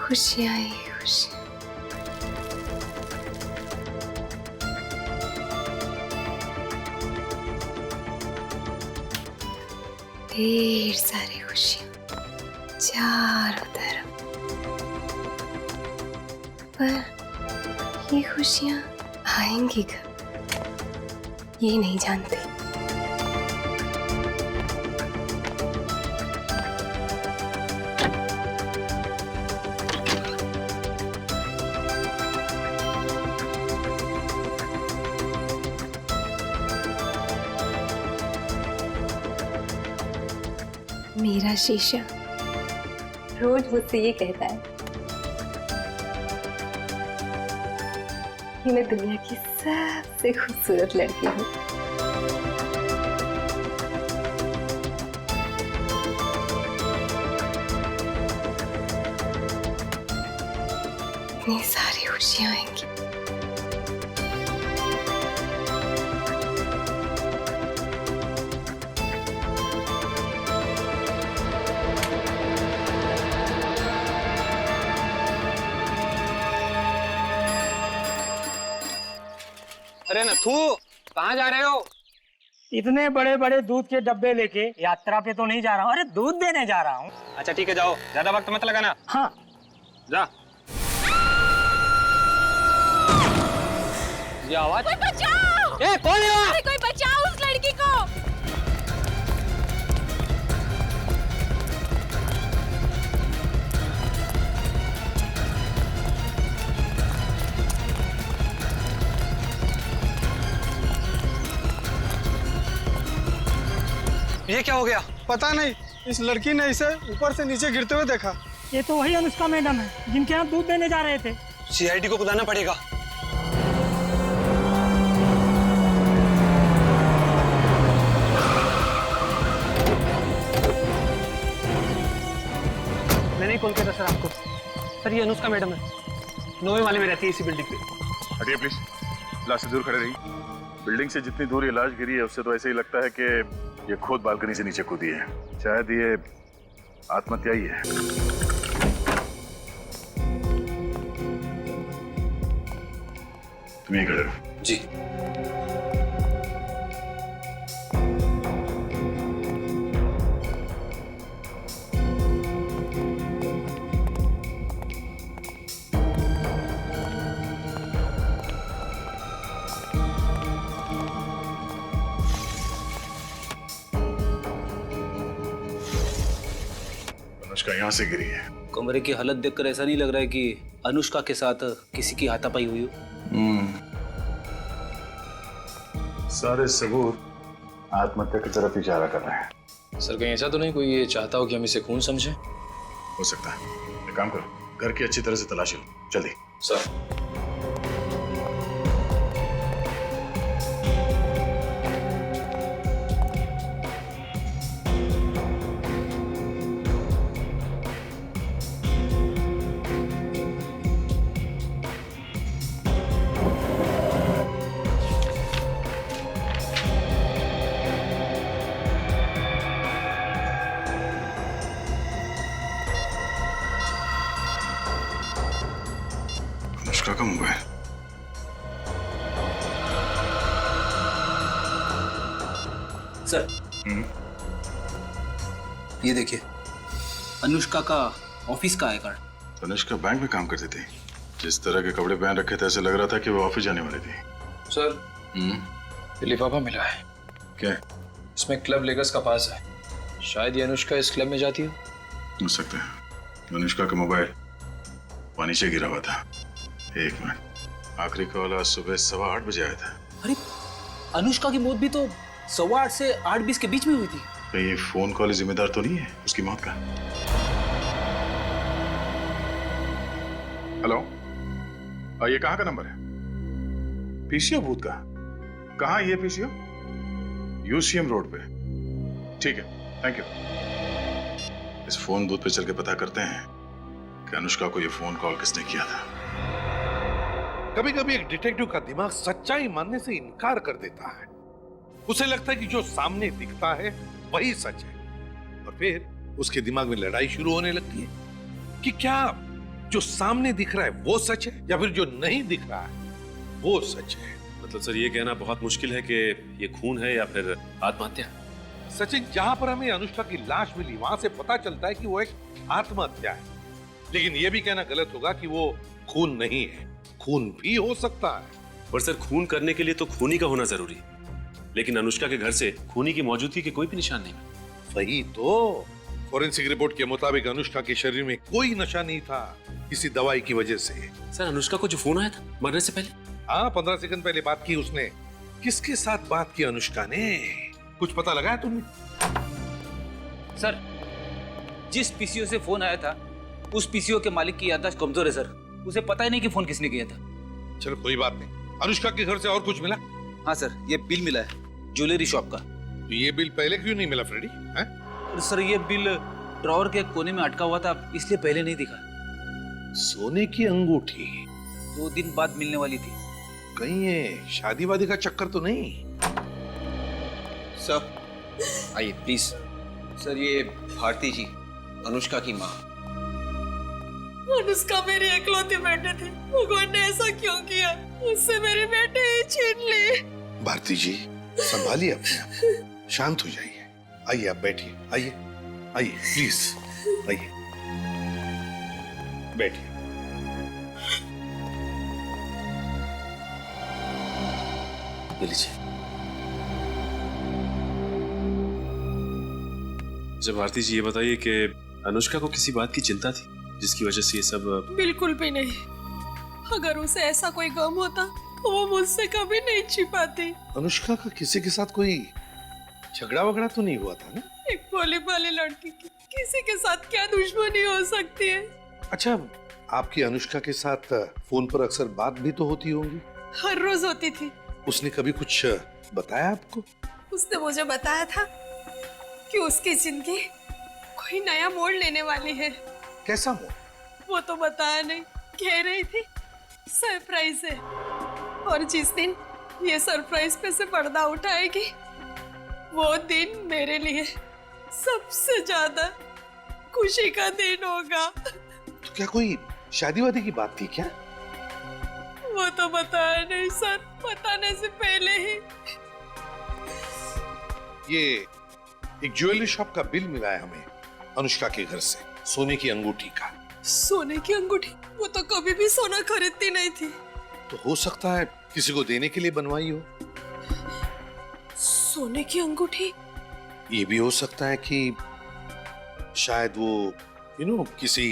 खुशियां ही खुशियां। ढेर सारी खुशियां चारों तरफ, पर ये खुशियां आएंगी कब ये नहीं जानती। मेरा शीशा रोज मुझसे ये कहता है कि मैं दुनिया की सबसे खूबसूरत लड़की हूँ। इतनी सारी खुशियां आएंगी। अरे नथु, कहाँ जा रहे हो? इतने बड़े बड़े दूध के डब्बे लेके यात्रा पे तो नहीं जा रहा हूँ, अरे दूध देने जा रहा हूँ। अच्छा ठीक है, जाओ, ज्यादा वक्त मत लगाना। हाँ जा। ये आवाज? कोई बचाओ! ए, कौन है वहाँ? अरे कोई बचाओ उस लड़की को! ये क्या हो गया? पता नहीं, इस लड़की ने इसे ऊपर से नीचे गिरते हुए देखा। ये तो वही अनुष्का मैडम है जिनके यहाँ दूध देने जा रहे थे। सीआईडी को बुलाना पड़ेगा। मैंने ही कॉल किया था सर आपको। सर ये अनुष्का मैडम है, 9वें माले में रहती है इसी बिल्डिंग पे। हटिए प्लीज, लास्ट से दूर खड़े रही। बिल्डिंग से जितनी दूर ये लाश गिरी है उससे तो ऐसे ही लगता है कि ये खुद बालकनी से नीचे कूदी है। शायद ये आत्महत्या ही है। तुम यहीं खड़े रहो। जी। अनुष्का यहाँ से गिरी है। कमरे की हालत देखकर ऐसा नहीं लग रहा है कि अनुष्का के साथ किसी की हाथापाई हुई हो। सारे सबूत आत्महत्या की तरफ इशारा कर रहे हैं। सर कहीं ऐसा तो नहीं कोई ये चाहता हो कि हम इसे खून समझें? हो सकता है। एक काम करो, घर की अच्छी तरह से तलाशी लो, जल्दी। सर अनुष्का का मोबाइल। सर ये देखिए, अनुष्का का ऑफिस का आई कार्ड। अनुष्का बैंक में काम करती थी। जिस तरह के कपड़े पहन रखे थे ऐसे लग रहा था कि वो ऑफिस जाने वाली थी। सर ये लिफाफा मिला है। क्या? इसमें क्लब लेगर्स का पास है। शायद ये अनुष्का इस क्लब में जाती हो सकता है। अनुष्का का मोबाइल पानी से गिरा हुआ था। एक मिनट, आखिरी कॉल आज सुबह 8:15 बजे आया था। अरे अनुष्का की मौत भी तो 8:15 से 8:20 के बीच में हुई थी। कहीं ये फोन कॉल जिम्मेदार तो नहीं है उसकी मौत का? हेलो, ये कहाँ का नंबर है? पीसीओ बूथ का? कहाँ ये पीसीओ? यूसीएम रोड पे। ठीक है, थैंक यू। इस फोन बूथ पे चल के पता करते हैं कि अनुष्का को ये फोन कॉल किसने किया था। कभी कभी एक डिटेक्टिव का दिमाग सच्चाई मानने से इनकार कर देता है। उसे लगता है कि जो सामने दिखता है वही सच है, और फिर उसके दिमाग में लड़ाई शुरू होने लगती है कि क्या जो सामने दिख रहा है वो सच है या फिर जो नहीं दिख रहा है वो सच है? मतलब सर ये कहना बहुत मुश्किल है कि ये खून है या फिर आत्महत्या। सचिन, जहां पर हमें अनुष्का की लाश मिली वहां से पता चलता है कि वो एक आत्महत्या है, लेकिन ये भी कहना गलत होगा कि वो खून नहीं है। खून भी हो सकता है। पर सर खून करने के लिए तो खूनी का होना जरूरी, लेकिन अनुष्का के घर से खूनी की मौजूदगी के कोई भी निशान नहीं। वही तो, फॉरेंसिक रिपोर्ट के मुताबिक अनुष्का के शरीर में कोई नशा नहीं था किसी दवाई की वजह से। सर अनुष्का को जो फोन आया था मरने से पहले, हाँ 15 सेकंड पहले बात की उसने। किसके साथ बात की अनुष्का ने? कुछ पता लगाया तुमने? सर जिस पीसीओ से फोन आया था उस पीसीओ के मालिक की याददाश्त कमजोर है सर, उसे पता ही नहीं कि फोन किसने किया था। चलो कोई बात नहीं। अनुष्का के घर से और कुछ मिला? हाँ सर, ये बिल मिला है ज्वेलरी शॉप का। तो ये बिल पहले क्यों नहीं मिला फ्रेडी? हैं? सर ये बिल ड्रॉवर के कोने में अटका हुआ था, इसलिए पहले नहीं दिखा। सोने की अंगूठी 2 दिन बाद मिलने वाली थी। कहीं ये शादी वादी का चक्कर तो नहीं? सर आइए प्लीज। सर ये भारती जी, अनुष्का की माँ। अनुष्का मेरी इकलौती बेटे थी, भगवान ने ऐसा क्यों किया? उससे मेरे बेटे ही छीन लिए। भारती जी संभालिए अपने आप को, शांत हो जाइए। आइए आप बैठिए, आइए आइए प्लीज आइए बैठिए। ये लीजिए। जब भारती जी ये बताइए कि अनुष्का को किसी बात की चिंता थी जिसकी वजह से ये सब। बिल्कुल भी नहीं। अगर उसे ऐसा कोई गम होता तो वो मुझसे कभी नहीं छिपाती। अनुष्का का किसी के साथ कोई झगड़ा वगड़ा तो नहीं हुआ था ना? एक भोली भाली लड़की की किसी के साथ क्या दुश्मनी हो सकती है? अच्छा, आपकी अनुष्का के साथ फोन पर अक्सर बात भी तो होती होंगी? हर रोज होती थी। उसने कभी कुछ बताया आपको? उसने मुझे बताया था कि उसकी जिंदगी कोई नया मोड़ लेने वाली है। कैसा मोड़? वो तो बताया नहीं, कह रही थी सरप्राइज है। और जिस दिन ये सरप्राइज पे से पर्दा उठाएगी वो दिन मेरे लिए सबसे ज्यादा खुशी का दिन होगा। तो क्या कोई शादी वादी की बात थी क्या? वो तो बताया नहीं सर, बताने से पहले ही। ये एक ज्वेलरी शॉप का बिल मिला है हमें अनुष्का के घर से, सोने की अंगूठी का। सोने की अंगूठी? वो तो कभी भी सोना खरीदती नहीं थी। तो हो सकता है किसी को देने के लिए बनवाई हो। सोने की अंगूठी? ये भी हो सकता है कि शायद वो किसी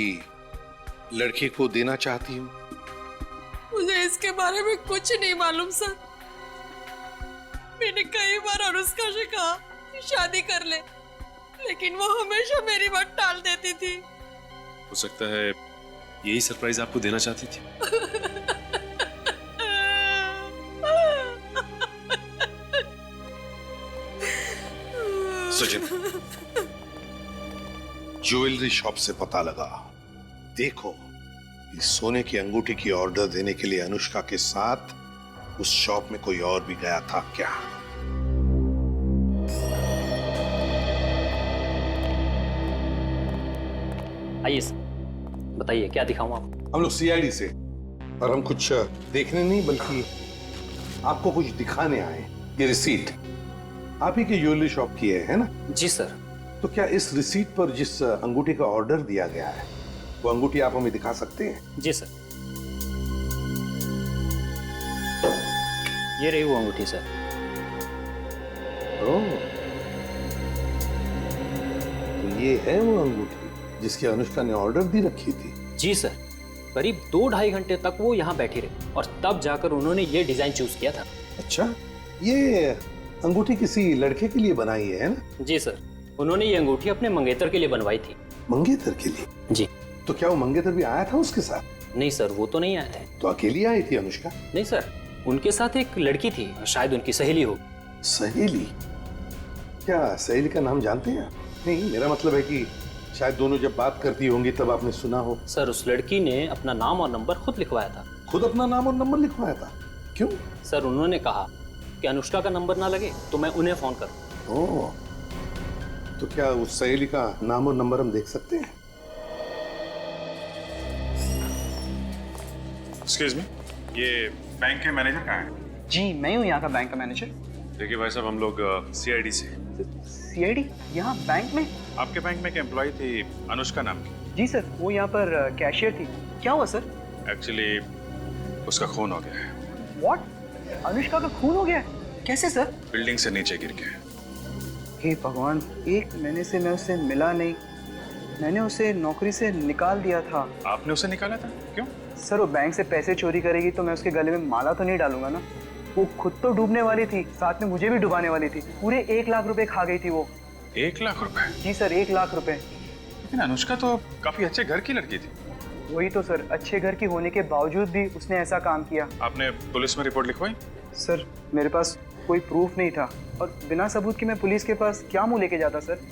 लड़के को देना चाहती हो। मुझे इसके बारे में कुछ नहीं मालूम सर। मैंने कई बार अनुष्का से कहा कि शादी कर ले, लेकिन वो हमेशा मेरी बात टाल देती थी। हो सकता है यही सरप्राइज आपको देना चाहती थी। सचिन, ज्वेलरी शॉप से पता लगा। देखो इस सोने की अंगूठी की ऑर्डर देने के लिए अनुष्का के साथ उस शॉप में कोई और भी गया था क्या? आइए सर, बताइए क्या दिखाऊं आपको? हम लोग सीआईडी से, और हम कुछ देखने नहीं बल्कि आपको कुछ दिखाने आए। ये रिसीट आप ही की ज्वेलरी शॉप की है ना? जी सर। तो क्या इस रिसीट पर जिस अंगूठी का ऑर्डर दिया गया है वो अंगूठी आप हमें दिखा सकते हैं? जी सर, ये रही वो अंगूठी सर। ओह, तो ये है वो अंगूठी जिसकी अनुष्का ने ऑर्डर दी रखी थी? जी सर, करीब 2-2.5 घंटे तक वो यहाँ बैठी रही और तब जाकर उन्होंने ये डिजाइन चूज किया था। अच्छा, ये अंगूठी किसी लड़के के लिए बनाई है ना? जी सर, उन्होंने ये अंगूठी अपने मंगेतर के लिए बनवाई थी। मंगेतर के लिए? जी। तो क्या वो मंगेतर भी आया था उसके साथ? नहीं सर, वो तो नहीं आए थे। तो अकेली आई थी अनुष्का? नहीं सर, उनके साथ एक लड़की थी, शायद उनकी सहेली हो। सहेली? क्या सहेली का नाम जानते हैं? नहीं, मेरा मतलब है कि शायद दोनों जब बात करती होंगी तब आपने सुना हो। सर उस लड़की ने अपना नाम और नंबर खुद लिखवाया था। खुद अपना नाम और नंबर लिखवाया था? क्यों? सर उन्होंने कहा कि अनुष्का का नंबर ना लगे तो मैं उन्हें फोन करूं। ओह, तो क्या उस सहेली का नाम और नंबर हम देख सकते हैं? एक्सक्यूज मी, ये बैंक के मैनेजर कहाँ है? जी मैं हूँ यहाँ का बैंक का मैनेजर। देखिए भाई साहब, हम लोग सीआईडी से। सीआईडी यहाँ बैंक में? आपके बैंक में एक एम्प्लॉय थी अनुष्का नाम की। जी सर, वो यहाँ पर कैशियर थी। क्या हुआ सर? एक्चुअली उसका खून हो गया है। व्हाट? अनुष्का का खून हो गया? कैसे सर? बिल्डिंग से नीचे गिर के। हे भगवान, 1 महीने से मैं उससे मिला नहीं। मैंने उसे नौकरी से निकाल दिया था। आपने उसे निकाला था? क्यों? सर वो बैंक से पैसे चोरी करेगी तो मैं उसके गले में माला तो नहीं डालूंगा ना। वो खुद तो डूबने वाली थी, साथ में मुझे भी डुबाने वाली थी। पूरे 1 लाख रुपए खा गई थी वो। 1 लाख रुपए? जी सर, 1 लाख रुपए। लेकिन अनुष्का तो काफी अच्छे घर की लड़की थी। वही तो सर, अच्छे घर की होने के बावजूद भी उसने ऐसा काम किया। आपने पुलिस में रिपोर्ट लिखवाई? सर मेरे पास कोई प्रूफ नहीं था और बिना सबूत के मैं पुलिस के पास क्या मुंह लेके जाता सर?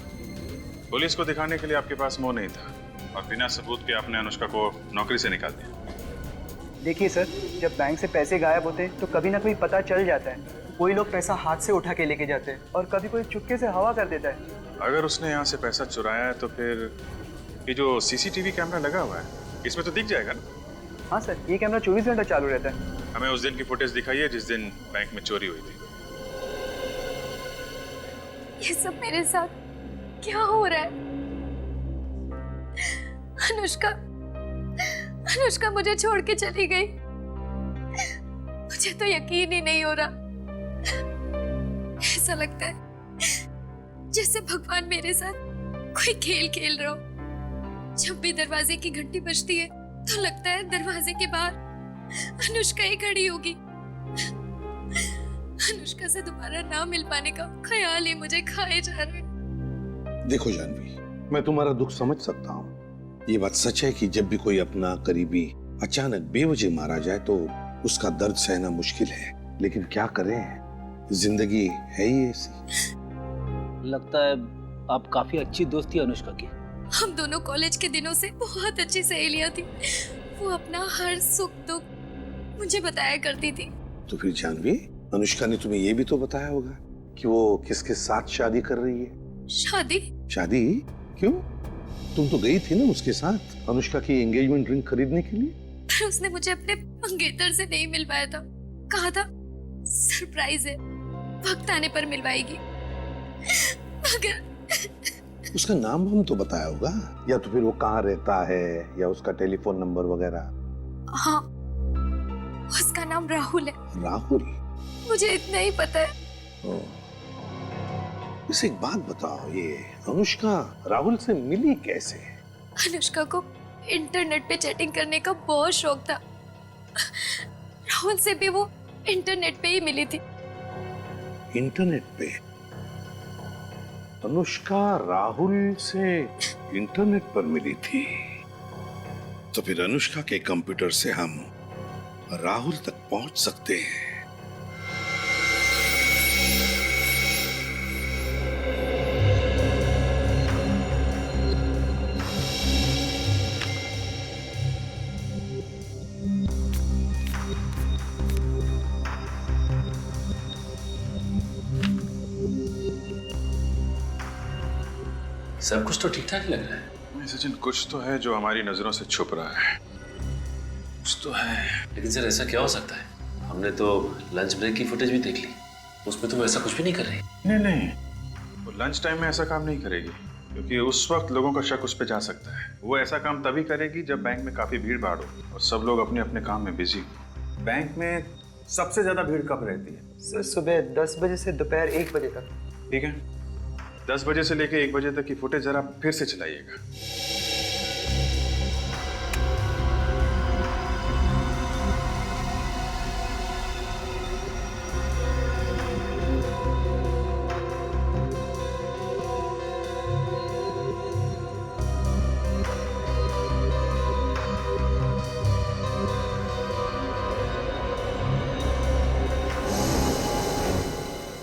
पुलिस को दिखाने के लिए आपके पास मुंह नहीं था और बिना सबूत के आपने अनुष्का को नौकरी से निकाल दिया। देखिए सर, जब बैंक से पैसे गायब होते हैं तो कभी ना कभी पता चल जाता है। कोई लोग पैसा हाथ से उठा के लेके जाते हैं और कभी कोई चुपके से हवा कर देता है। अगर उसने यहाँ से पैसा चुराया है तो फिर ये जो सीसीटीवी कैमरा लगा हुआ है इसमें तो दिख जाएगा ना? हाँ सर, ये कैमरा 24 घंटा चालू रहता है। हमें उस दिन की फुटेज दिखाइए जिस दिन बैंक में चोरी हुई थी। ये सब मेरे साथ क्या हो रहा है? अनुष्का मुझे छोड़ के चली गई। मुझे तो यकीन ही नहीं हो रहा। ऐसा लगता है जैसे भगवान मेरे साथ कोई खेल खेल रहा हो। जब भी दरवाजे की घंटी बजती है तो लगता है दरवाजे के बाहर अनुष्का ही खड़ी होगी। अनुष्का से दोबारा ना मिल पाने का ख्याल ही मुझे खाए जा रहा है। देखो जानवी, मैं तुम्हारा दुख समझ सकता हूँ। ये बात सच है कि जब भी कोई अपना करीबी अचानक बेवजह मारा जाए तो उसका दर्द सहना मुश्किल है, लेकिन क्या करें, जिंदगी है ही ऐसी। लगता है आप काफी अच्छी दोस्त थी अनुष्का की। हम दोनों कॉलेज के दिनों से बहुत अच्छी सहेलियां थी। वो अपना हर सुख दुख मुझे बताया करती थी। तो फिर जानवी, अनुष्का ने तुम्हें ये भी तो बताया होगा कि वो किसके साथ शादी कर रही है? शादी? शादी? क्यों? तुम तो गई थी ना उसके साथ अनुष्का की एंगेजमेंट रिंग खरीदने के लिए। पर उसने मुझे अपने मंगेतर से नहीं मिलवाया था। कहा था सरप्राइज है, वक्त आने पर मिलवाएगी। मगर उसका नाम हम तो बताया होगा, या तो फिर वो कहाँ रहता है या उसका टेलीफोन नंबर वगैरह। हाँ, उसका नाम राहुल है। राहुल? मुझे इतना ही पता है। इसे एक बात बताओ, ये अनुष्का राहुल से मिली कैसे? अनुष्का को इंटरनेट पे चैटिंग करने का बहुत शौक था। राहुल से भी वो इंटरनेट पे ही मिली थी। इंटरनेट पे? अनुष्का राहुल से इंटरनेट पर मिली थी? तो फिर अनुष्का के कंप्यूटर से हम राहुल तक पहुंच सकते हैं। सब कुछ तो ठीक ठाक लग रहा है। नहीं सचिन, कुछ तो है जो हमारी नजरों से छुप रहा है। कुछ तो है। लेकिन सर ऐसा क्या हो सकता है? हमने तो लंच ब्रेक की फुटेज भी देख ली, उसमें तो वो ऐसा कुछ भी नहीं कर रही। नहीं, वो लंच टाइम में ऐसा काम नहीं करेगी, क्योंकि उस वक्त लोगों का शक उस पर जा सकता है। वो ऐसा काम तभी करेगी जब बैंक में काफी भीड़ भाड़ हो और सब लोग अपने अपने काम में बिजी हो। बैंक में सबसे ज्यादा भीड़ कब रहती है? सर सुबह 10 बजे से दोपहर 1 बजे तक। ठीक है, 10 बजे से लेकर 1 बजे तक की फुटेज जरा फिर से चलाइएगा।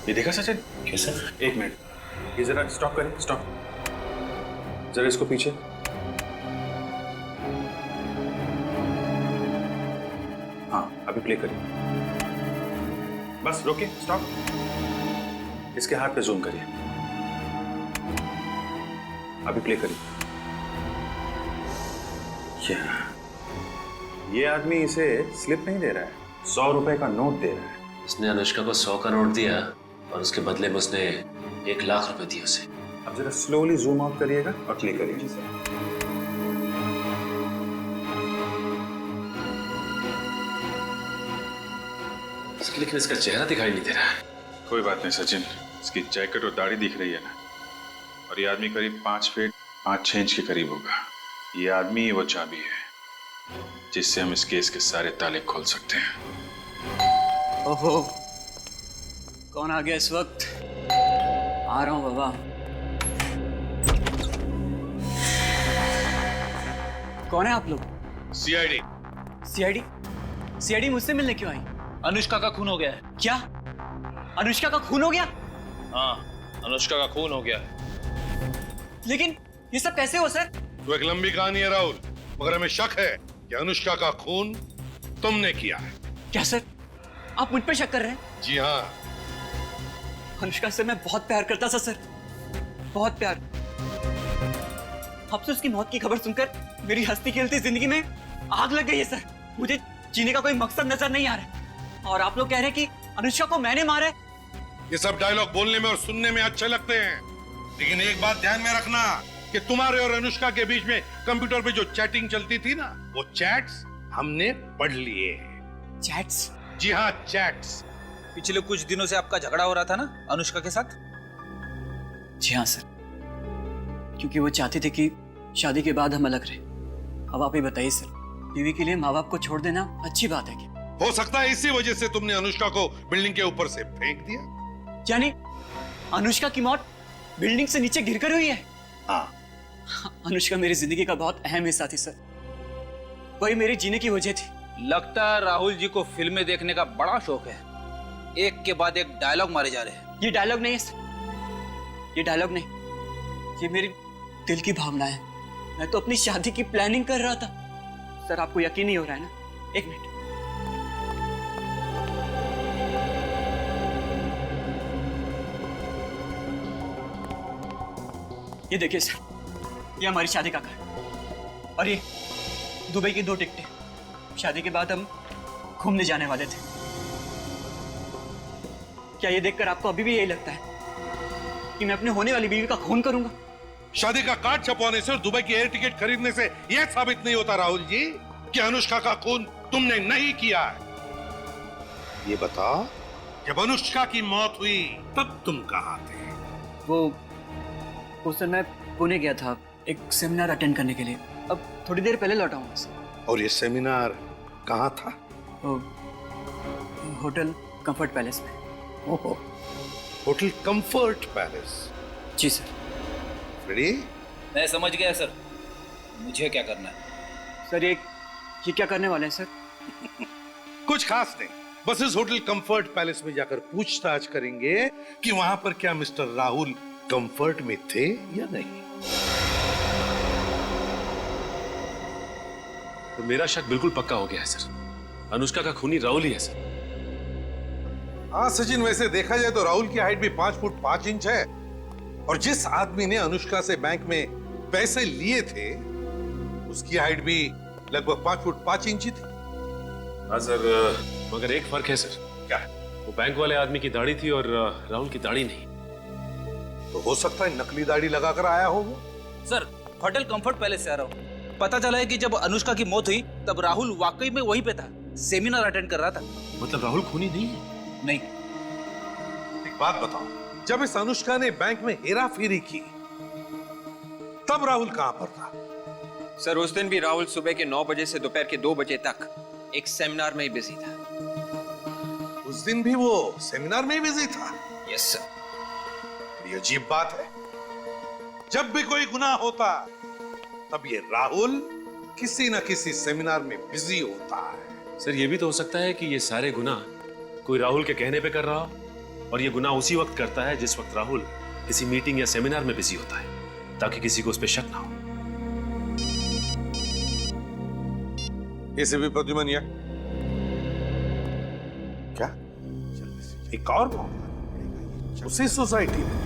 ये देखा सचिन? कैसा? 1 मिनट, ये जरा स्टॉप करें, स्टॉप। जरा इसको पीछे। हाँ, अभी प्ले करिए। बस रोके, स्टॉप। इसके हाथ पे जूम करिए। अभी प्ले करिए। ये आदमी इसे स्लिप नहीं दे रहा है, 100 रुपए का नोट दे रहा है। उसने अनुष्का को 100 का नोट दिया और उसके बदले में उसने 1 लाख रुपए दिए उसे। अब जरा स्लोली जूम आउट करिएगा और क्लिक करिए सर। लेकिन इसका चेहरा दिखाई नहीं दे रहा है। कोई बात नहीं सचिन, इसकी जैकेट और दाढ़ी दिख रही है ना, और ये आदमी करीब 5 फीट 5-6 इंच के करीब होगा। ये आदमी ही वो चाबी है जिससे हम इस केस के सारे ताले खोल सकते हैं। ओहो, कौन आ गया इस वक्त? आ रहा हूं बाबा। कौन है आप लोग? सीआईडी। सीआईडी? सीआईडी मुझसे मिलने क्यों आई? अनुष्का का खून हो गया है। क्या? अनुष्का का खून हो गया? हाँ, अनुष्का का खून हो गया है। लेकिन ये सब कैसे हो सर? तो एक लंबी कहानी है राहुल, मगर हमें शक है कि अनुष्का का खून तुमने किया है। क्या सर, आप मुझ पे शक कर रहे हैं? जी हाँ। अनुष्का से मैं बहुत प्यार करता था सर, बहुत प्यार। अब से उसकी मौत की खबर सुनकर मेरी हंसती खेलती जिंदगी में आग लग गई है सर। मुझे जीने का कोई मकसद नजर नहीं आ रहा है। और आप लोग कह रहे हैं कि अनुष्का को मैंने मारा है। ये सब डायलॉग बोलने में और सुनने में अच्छे लगते हैं, लेकिन एक बात ध्यान में रखना कि तुम्हारे और अनुष्का के बीच में कंप्यूटर पे जो चैटिंग चलती थी ना, वो चैट्स हमने पढ़ लिए हैं। चैट्स? जी हाँ, चैट्स। पिछले कुछ दिनों से आपका झगड़ा हो रहा था ना अनुष्का के साथ? जी हाँ सर, क्योंकि वो चाहते थे कि शादी के बाद हम अलग रहे। अब आप ही बताइए सर, बीवी के लिए माँ बाप को छोड़ देना अच्छी बात है क्या? हो सकता है इसी वजह से तुमने अनुष्का को बिल्डिंग के ऊपर से फेंक दिया। यानी अनुष्का की मौत बिल्डिंग से नीचे गिरकर हुई है? हाँ। अनुष्का मेरी जिंदगी का बहुत अहम हिस्सा थी सर, वही मेरे जीने की वजह थी। लगता है राहुल जी को फिल्में देखने का बड़ा शौक है। एक के बाद एक डायलॉग मारे जा रहे हैं। ये डायलॉग नहीं है सर, ये डायलॉग नहीं, ये मेरी दिल की भावना है। मैं तो अपनी शादी की प्लानिंग कर रहा था सर। आपको यकीन नहीं हो रहा है ना? एक मिनट। ये देखिए सर, ये हमारी शादी का घर, और ये दुबई की 2 टिकटें। शादी के बाद हम घूमने जाने वाले थे। क्या ये देखकर आपको अभी भी यही लगता है कि मैं अपने होने वाली बीवी का खून करूंगा? शादी का कार्ड छपवाने से और दुबई की एयर टिकट खरीदने से यह साबित नहीं होता राहुल जी कि अनुष्का का खून तुमने नहीं किया है। ये बताओ, जब अनुष्का की मौत हुई तब तुम कहाँ थे? वो सर, मैं पुणे गया था एक सेमिनार अटेंड करने के लिए। अब थोड़ी देर पहले लौटा हूँ सर। और ये सेमिनार कहाँ था? होटल कंफर्ट पैलेस में। ओहो, होटल कंफर्ट पैलेस। जी सर। रेडी? मैं समझ गया सर, मुझे क्या करना है? सर ये क्या करने वाले हैं सर? कुछ खास नहीं, बस इस होटल कंफर्ट पैलेस में जाकर पूछताछ करेंगे कि वहां पर क्या मिस्टर राहुल कंफर्ट में थे या नहीं। तो मेरा शक बिल्कुल पक्का हो गया है सर, अनुष्का का खूनी राहुल ही है सर। हाँ सचिन, वैसे देखा जाए तो राहुल की हाइट भी 5 फुट 5 इंच है, और जिस आदमी ने अनुष्का से बैंक में पैसे लिए थे उसकी हाइट भी लगभग 5 फुट 5 इंच थी। हाँ सर, मगर एक फर्क है सर। क्या? वो बैंक वाले आदमी की दाढ़ी थी और राहुल की दाढ़ी नहीं। तो हो सकता है नकली दाढ़ी लगाकर आया हो वो। सर, होटल कंफर्ट पैलेस से आ रहा हूँ। पता चला है कि जब अनुष्का की मौत हुई तब राहुल वाकई में वहीं पे था, सेमिनार अटेंड कर रहा था। मतलब राहुल खूनी नहीं है? नहीं। एक बात बताओ, जब इस अनुष्का ने बैंक में हेरा फेरी की तब राहुल कहां पर था? सर उस दिन भी राहुल सुबह के 9 बजे से दोपहर के 2 बजे तक एक सेमिनार में ही बिजी था। उस दिन भी वो सेमिनार में ही बिजी था? Yes sir. बड़ी अजीब बात है, जब भी कोई गुनाह होता तब ये राहुल किसी न किसी सेमिनार में बिजी होता है। सर ये भी तो हो सकता है कि ये सारे गुनाह कोई राहुल के कहने पे कर रहा हो, और ये गुनाह उसी वक्त करता है जिस वक्त राहुल किसी मीटिंग या सेमिनार में बिजी होता है, ताकि किसी को उस पर शक ना हो। इसे भी प्रद्युमन या क्या? एक और मामला उसी सोसाइटी में।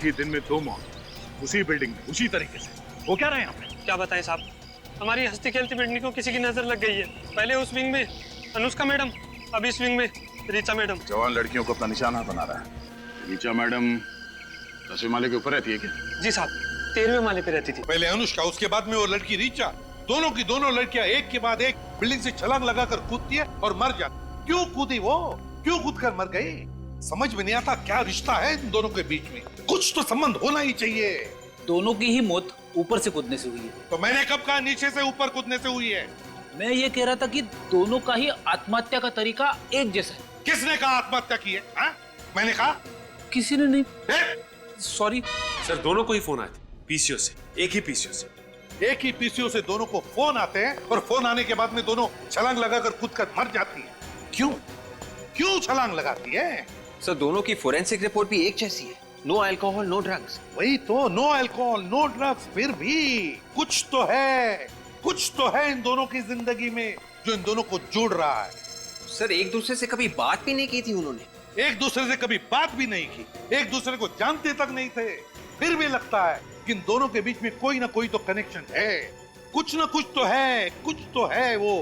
एक ही दिन में 2 मौत उसी बिल्डिंग में उसी तरीके से। वो क्या रहे यहाँ पे? क्या बताएं साहब, हमारी हंसती खेलती बिल्डिंग को किसी की नजर लग गई है। पहले उस विंग में अनुष्का मैडम, अब इस विंग में ऋचा मैडम। जवान लड़कियों को अपना निशाना बना रहा है। ऋचा मैडम 10वें माले के ऊपर रहती है क्या? जी साहब, 13वें माले पे रहती थी। पहले अनुष्का, उसके बाद में वो लड़की ऋचा। दोनों की दोनों लड़कियां एक के बाद एक बिल्डिंग से छलांग लगाकर कूदती है और मर जाती। क्यों कूदी वो? क्यों कूदकर मर गई? समझ में नहीं आता क्या रिश्ता है इन दोनों के बीच में। कुछ तो संबंध होना ही चाहिए। दोनों की ही मौत ऊपर से कूदने से हुई है। तो मैंने कब कहा नीचे से ऊपर कूदने से हुई है? मैं ये कह रहा था कि दोनों का ही आत्महत्या का तरीका एक जैसा है। किसने कहा आत्महत्या की है? हा? मैंने कहा? किसी ने नहीं। सॉरी सर, दोनों को ही फोन आए थे पीसीओ से, एक ही पीसीओ से। एक ही पीसीओ से दोनों को फोन आते हैं और फोन आने के बाद में दोनों छलांग लगाकर कूदकर मर जाती है। क्यों? क्यों छलांग लगाती है? सर दोनों की फोरेंसिक रिपोर्ट भी एक जैसी है। No alcohol no drugs. वही तो, नो अल्कोहल नो ड्रग्स। फिर भी कुछ तो है, कुछ तो है इन दोनों की जिंदगी में जो इन दोनों को जोड़ रहा है। सर एक दूसरे से कभी बात भी नहीं की थी उन्होंने। एक दूसरे से कभी बात भी नहीं की, एक दूसरे को जानते तक नहीं थे। फिर भी लगता है कि इन दोनों के बीच में कोई ना कोई तो कनेक्शन है। कुछ ना कुछ तो है, कुछ तो है वो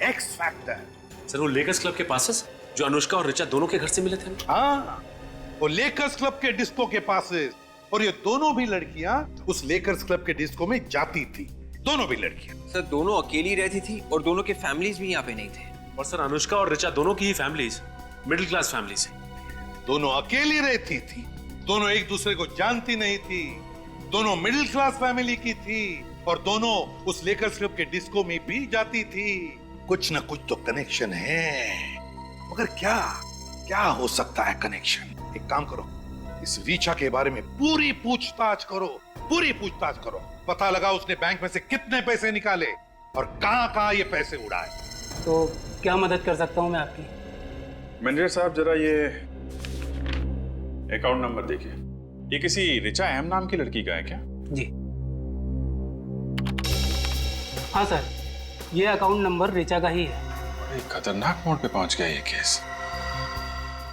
एक्स फैक्टर। सर वो लेकर्स क्लब के पास जो अनुष्का और ऋचा दोनों के घर से मिले थे। हाँ, वो लेकर्स क्लब के डिस्को के पास। और ये दोनों भी लड़कियां उस लेकर्स क्लब के डिस्को में जाती थी। दोनों भी लड़कियां। सर दोनों अकेली रहती थी और दोनों के फैमिलीज भी यहाँ पे नहीं थे। और सर अनुष्का और ऋचा दोनों की ही फैमिलीज मिडिल क्लास फैमिलीज है। दोनों अकेली रहती थी, दोनों एक दूसरे को जानती नहीं थी, दोनों मिडिल क्लास फैमिली की थी और दोनों उस लेकर्स क्लब के डिस्को में भी जाती थी। कुछ ना कुछ तो कनेक्शन है, मगर क्या क्या हो सकता है कनेक्शन? एक काम करो, इस ऋचा के बारे में पूरी पूछताछ करो, पूरी पूछताछ करो। पता लगा उसने बैंक में से कितने पैसे निकाले और कहां ये पैसे उड़ाए। तो क्या मदद कर सकता हूँ मैं आपकी? मैनेजर साहब जरा ये अकाउंट नंबर देखिए। ये किसी ऋचा एम नाम की लड़की का है क्या? जी हाँ सर, ये अकाउंट नंबर ऋचा का ही है। बड़े खतरनाक मोड़ पे पहुंच गया ये केस।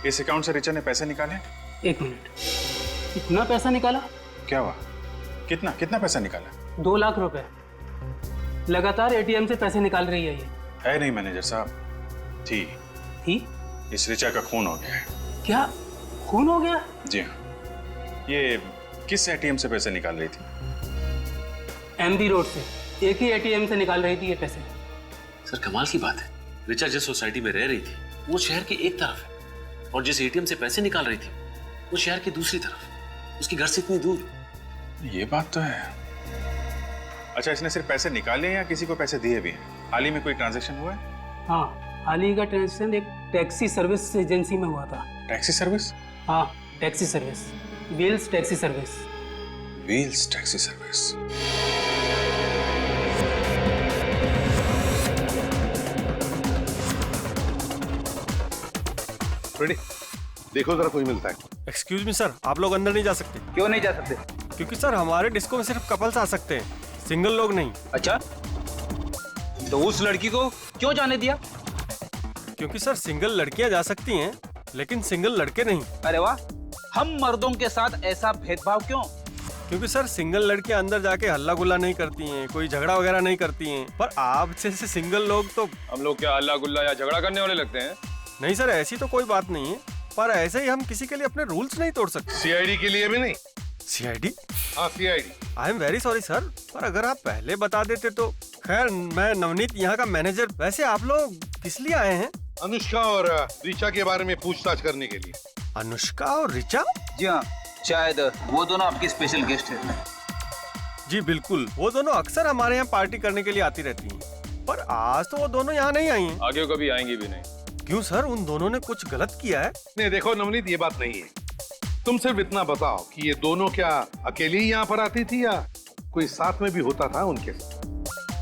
इस अकाउंट से ऋचा ने पैसे निकाले? 1 मिनट, इतना पैसा निकाला? क्या हुआ? कितना कितना पैसा निकाला? 2 लाख रुपए। लगातार एटीएम से पैसे निकाल रही है ये। है नहीं मैनेजर साहब, थी इस ऋचा का खून हो गया है। क्या खून हो गया? जी हाँ। ये किस एटीएम से पैसे निकाल रही थी? एमबी रोड से, एक ही एटीएम से निकाल रही थी ये पैसे। सर कमाल की बात है, ऋचा जिस सोसाइटी में रह रही थी वो शहर के एक तरफ है और जिस एटीएम से पैसे निकाल रही थी वो शहर की दूसरी तरफ, उसके घर से इतनी दूर। ये बात तो है। अच्छा, इसने सिर्फ पैसे निकाले या किसी को पैसे दिए भी हैं? हाल ही में कोई ट्रांजैक्शन हुआ है? हाँ, हाल ही का ट्रांजैक्शन एक टैक्सी सर्विस एजेंसी में हुआ था। Taxi service? हाँ, taxi service, Wheels taxi service. Wheels taxi service. Ready? देखो जरा कोई मिलता है। एक्सक्यूज मी सर, आप लोग अंदर नहीं जा सकते। क्यों नहीं जा सकते? क्योंकि सर हमारे डिस्को में सिर्फ कपल्स आ सकते हैं, सिंगल लोग नहीं। अच्छा, तो उस लड़की को क्यों जाने दिया? क्योंकि सर सिंगल लड़कियां जा सकती हैं लेकिन सिंगल लड़के नहीं। अरे वाह, हम मर्दों के साथ ऐसा भेदभाव क्यों? क्योंकि सर सिंगल लड़कियां अंदर जाके हल्ला गुल्ला नहीं करती हैं, कोई झगड़ा वगैरह नहीं करती हैं। पर आप जैसे सिंगल लोग तो। हम लोग क्या हल्ला गुल्ला या झगड़ा करने वाले लगते हैं? नहीं सर, ऐसी तो कोई बात नहीं है, पर ऐसे ही हम किसी के लिए अपने रूल्स नहीं तोड़ सकते। सीआईडी के लिए भी नहीं? सीआईडी? हाँ CID. I am very sorry sir, पर अगर आप पहले बता देते तो। खैर, मैं नवनीत यहाँ का मैनेजर। वैसे आप लोग किस लिए आए हैं? अनुष्का और ऋचा के बारे में पूछताछ करने के लिए। अनुष्का और ऋचा? जी हाँ, शायद वो दोनों आपकी स्पेशल गेस्ट हैं। जी बिल्कुल, वो दोनों अक्सर हमारे यहाँ पार्टी करने के लिए आती रहती हैं, पर आज तो वो दोनों यहाँ नहीं आई हैं। आगे कभी आएंगी भी नहीं। क्यों सर, उन दोनों ने कुछ गलत किया है? नहीं देखो नवनीत, ये बात नहीं है। तुम सिर्फ इतना बताओ कि ये दोनों क्या अकेली ही यहाँ पर आती थी या कोई साथ में भी होता था उनके?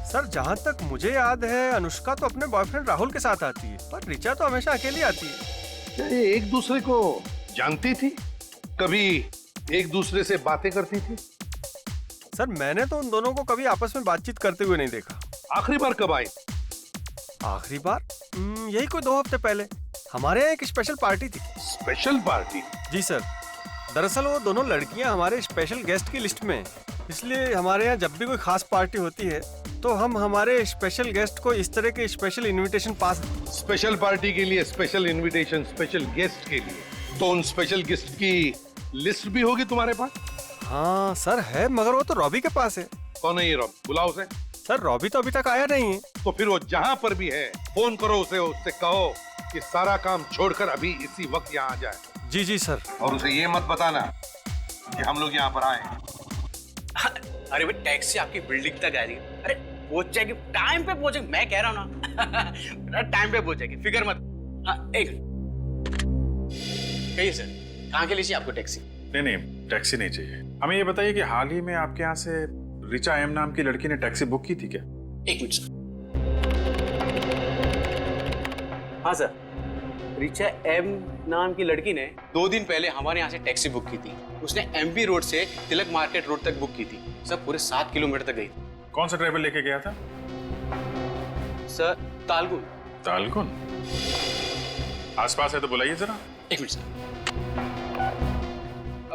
सर जहाँ तक मुझे याद है अनुष्का तो अपने बॉयफ्रेंड राहुल के साथ आती है, पर ऋचा तो हमेशा अकेली आती है। क्या ये एक दूसरे को जानती थी? कभी एक दूसरे से बातें करती थी? सर मैंने तो उन दोनों को कभी आपस में बातचीत करते हुए नहीं देखा। आखिरी बार कब आई? आखिरी बार यही कोई 2 हफ्ते पहले हमारे यहाँ एक स्पेशल पार्टी थी। Special party? जी सर, दरअसल वो दोनों लड़कियां हमारे स्पेशल गेस्ट की लिस्ट में हैं। इसलिए हमारे यहाँ जब भी कोई खास पार्टी होती है तो हम हमारे स्पेशल गेस्ट को इस तरह के स्पेशल इनविटेशन पास। स्पेशल पार्टी के लिए स्पेशल इनविटेशन स्पेशल गेस्ट के लिए, तो उन स्पेशल गेस्ट की लिस्ट भी होगी तुम्हारे पास? हाँ सर है, मगर वो तो रॉबी के पास है। कौन है ये रॉबी? बुलाओ उसे। सर रॉबी तो अभी तक आया नहीं है। तो फिर वो जहाँ पर भी है फोन करो उसे, उससे कहो कि सारा काम छोड़कर अभी इसी वक्त यहाँ आ जाए। जी जी सर। और उसे ये मत बताना कि हम लोग यहाँ पर आए। अरे भाई टैक्सी आपकी बिल्डिंग तक आ रही है। अरे पहुंच जाएगी, टाइम पे पहुंचेगी, मैं कह रहा हूँ ना टाइम पे पहुंचेगी, फिक्र मत। हाँ एक कहिए सर, कहाँ के लिए चाहिए आपको टैक्सी? नहीं, टैक्सी नहीं चाहिए हमें। ये बताइए कि हाल ही में आपके यहाँ से रिचा एम नाम की लड़की ने टैक्सी बुक की थी क्या? एक मिनट सर। हाँ सर, रिचा एम नाम की लड़की ने 2 दिन पहले हमारे यहाँ से टैक्सी बुक की थी। उसने एमपी रोड से तिलक मार्केट रोड तक बुक की थी सर, पूरे 7 किलोमीटर तक गई थी। कौन सा ड्राइवर लेके गया था सर? तालगुन। तालगुन आसपास है तो बुलाइए जरा। एक मिनट सर।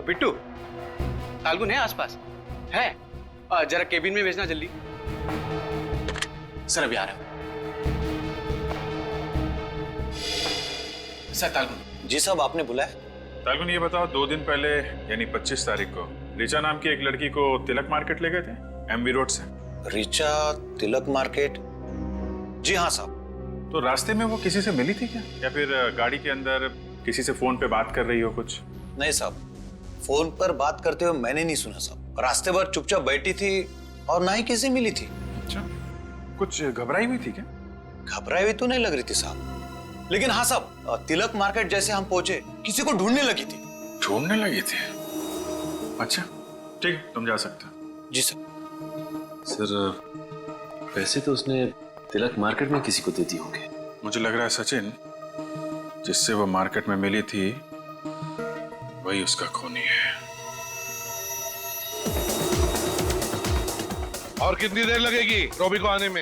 बिट्टू, तालगुन है आसपास? है? जरा केबिन में भेजना जल्दी। सर अभी आ रहा हूं। सर तालगुन। जी साहब, आपने बुलाया? तालगुन ये बताओ, 2 दिन पहले यानी 25 तारीख को रिचा नाम की एक लड़की को तिलक मार्केट ले गए थे एमबी रोड से। रिचा तिलक मार्केट? जी हाँ साहब। तो रास्ते में वो किसी से मिली थी क्या, या फिर गाड़ी के अंदर किसी से फोन पे बात कर रही हो कुछ? नहीं साहब, फोन पर बात करते हुए मैंने नहीं सुना साहब। रास्ते भर चुपचाप बैठी थी और ना ही किसी मिली थी। अच्छा, कुछ घबराई हुई थी क्या? घबराई हुई तो नहीं लग रही थी साहब, लेकिन हाँ साहब, तिलक मार्केट जैसे हम पहुंचे किसी को ढूंढने लगी थी। ढूंढने लगी थी? अच्छा ठीक, तुम जा सकते हो। जी सर। सर पैसे तो उसने तिलक मार्केट में किसी को दे दिए होंगे। मुझे लग रहा है सचिन, जिससे वो मार्केट में मिली थी वही उसका खूनी है। और कितनी देर लगेगी रॉबी को आने में?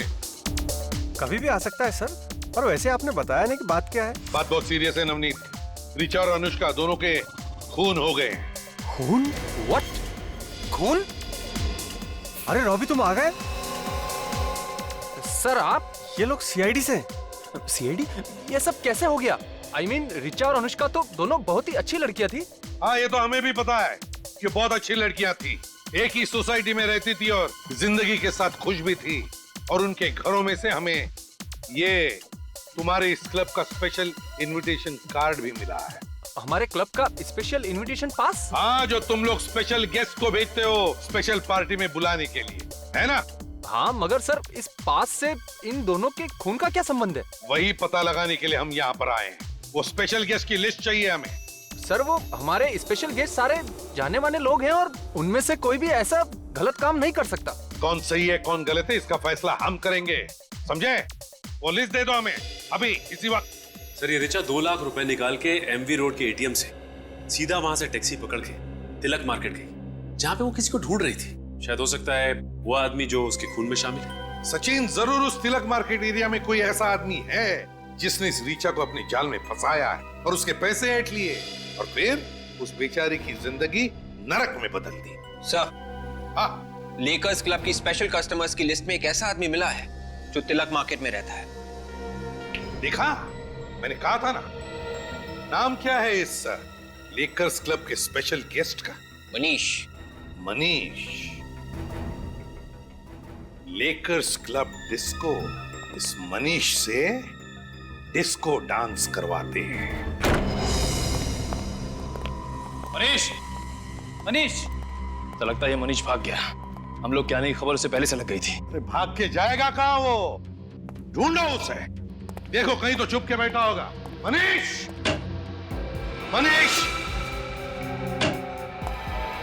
कभी भी आ सकता है सर। और वैसे आपने बताया नहीं कि बात क्या है? बात बहुत सीरियस है नवनीत। रिचा और अनुष्का दोनों के खून हो गए। खून? व्हाट? खून? अरे रॉबी तुम आ गए? सर आप? ये लोग सीआईडी से? सीआईडी? ये सब कैसे हो गया? I mean, रिचा और अनुष्का तो दोनों बहुत ही अच्छी लड़कियां थी। हाँ ये तो हमें भी पता है कि बहुत अच्छी लड़कियां थी, एक ही सोसाइटी में रहती थी और जिंदगी के साथ खुश भी थी। और उनके घरों में से हमें ये तुम्हारे इस क्लब का स्पेशल इनविटेशन कार्ड भी मिला है। हमारे क्लब का स्पेशल इनविटेशन पास? हाँ, जो तुम लोग स्पेशल गेस्ट को भेजते हो स्पेशल पार्टी में बुलाने के लिए, है ना? हाँ मगर सर, इस पास से इन दोनों के खून का क्या संबंध है? वही पता लगाने के लिए हम यहाँ पर आए हैं। वो स्पेशल गेस्ट की लिस्ट चाहिए हमें। सर वो हमारे स्पेशल गेस्ट सारे जाने माने लोग हैं और उनमें से कोई भी ऐसा गलत काम नहीं कर सकता। कौन सही है कौन गलत है इसका फैसला हम करेंगे, समझे? वो लिस्ट दे दो हमें अभी इसी वक्त। सर ये रिचा 2 लाख रुपए निकाल के एमवी रोड के एटीएम से सीधा वहां से टैक्सी पकड़ के तिलक मार्केट गई, जहां पे वो किसी को ढूंढ रही थी। शायद हो सकता है वो आदमी जो उसके खून में शामिल है। सचिन, जरूर उस तिलक मार्केट एरिया में कोई ऐसा आदमी है जिसने इस रिचा को अपने जाल में फंसाया है और उसके पैसे ऐंठ लिए और फिर उस बेचारी की जिंदगी नरक में बदल दी। सर, हाँ, लेकर्स क्लब की स्पेशल कस्टमर्स की लिस्ट में एक ऐसा आदमी मिला है जो तिलक मार्केट में रहता है। देखा, मैंने कहा था ना। नाम क्या है इस लेकर्स क्लब के स्पेशल गेस्ट का? Manish. Manish. Lakers club disco इस मनीष से डिस्को डांस करवाते हैं। मनीष, मनीष, तो लगता है ये मनीष भाग गया। हम लोग क्या नहीं खबर उसे पहले से लग गई थी। अरे भाग के जाएगा कहां वो? ढूंढो उसे। देखो कहीं तो छुप के बैठा होगा। मनीष, मनीष,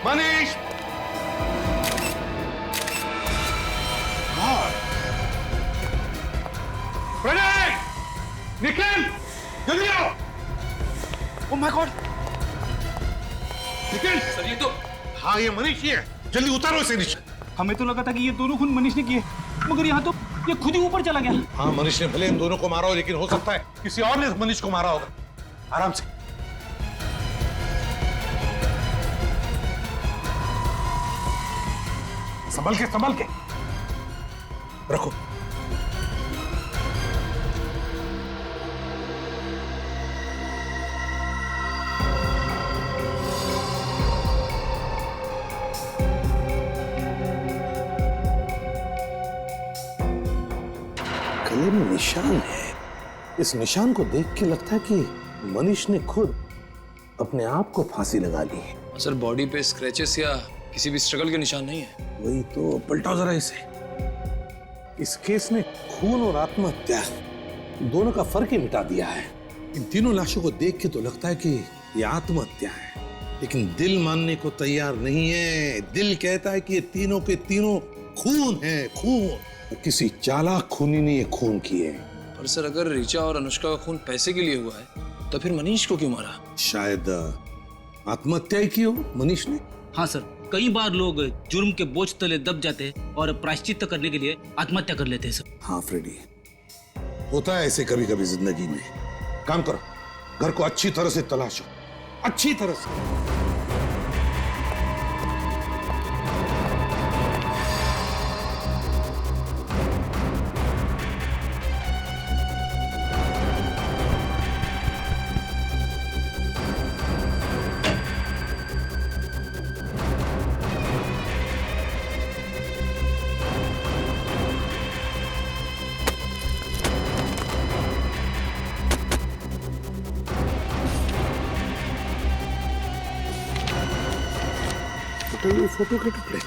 मनीष। प्रणय, निखिल, जल्दी आओ। Oh my God, Nikhil. Sir ये तो, हाँ ये मनीष ही है, जल्दी उतारो इसे नीचे। हमें तो लगा था कि ये दोनों खून मनीष ने किए, मगर यहाँ तो ये खुद ही ऊपर चला गया। हाँ, मनीष ने भले इन दोनों को मारा हो, लेकिन हो सकता है किसी और ने मनीष को मारा होगा। आराम से। संभल के रखो। गले में निशान है। इस निशान को देख के लगता है कि मनीष ने खुद अपने आप को फांसी लगा ली है। सर बॉडी पे स्क्रैचेस या किसी भी स्ट्रगल के निशान नहीं है। वही तो, पलटाओ जरा इसे। इस केस ने खून और आत्महत्या दोनों का फर्क ही मिटा दिया है। इन तीनों लाशों को देख के तो लगता है कि ये आत्महत्या है, लेकिन दिल मानने को तैयार नहीं है। दिल कहता है कि ये तीनों के तीनों खून है, खून। किसी चालाक खूनी ने ये खून किए। पर सर अगर ऋचा और अनुष्का का खून पैसे के लिए हुआ है तो फिर मनीष को क्यों मारा? शायद आत्महत्या ही की हो मनीष ने। हाँ सर, कई बार लोग जुर्म के बोझ तले दब जाते हैं और प्रायश्चित करने के लिए आत्महत्या कर लेते हैं सर। हाँ फ्रेडी, होता है ऐसे कभी कभी जिंदगी में। काम करो, घर को अच्छी तरह से तलाशो, अच्छी तरह से। ये फोटो के टुकड़े।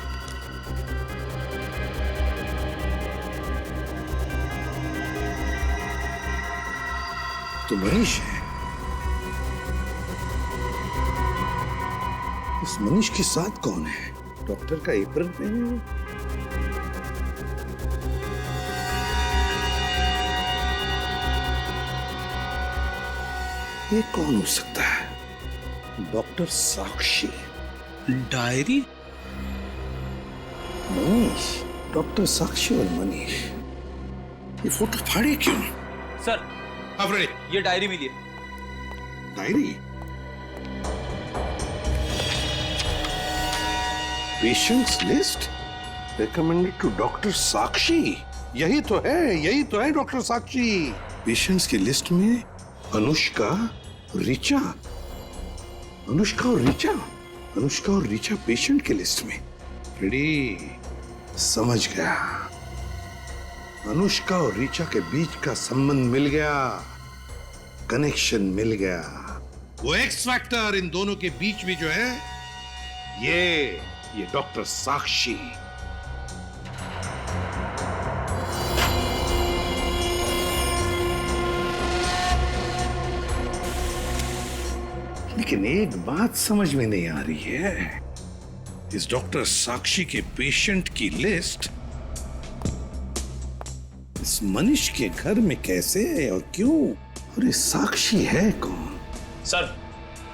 तो मनीष है। इस मनीष के साथ कौन है? डॉक्टर का एप्रन पहने हुए। ये कौन हो सकता है? डॉक्टर साक्षी। डायरी? मनीष, डॉक्टर साक्षी और मनीष, ये फोटो फाड़े क्यों? सर, ये डायरी मिली है। Diary? Patients list recommended to doctor Sakshi. यही तो है डॉक्टर साक्षी। पेशेंट्स की लिस्ट में अनुष्का, ऋचा। अनुष्का और ऋचा पेशेंट के लिस्ट में। रेडी, समझ गया। अनुष्का और ऋचा के बीच का संबंध मिल गया, कनेक्शन मिल गया। वो एक्स फैक्टर इन दोनों के बीच में जो है, ये डॉक्टर साक्षी। लेकिन एक बात समझ में नहीं आ रही है, इस डॉक्टर साक्षी के पेशेंट की लिस्ट इस मनीष के घर में कैसे है और क्यों? और ये साक्षी है कौन? सर,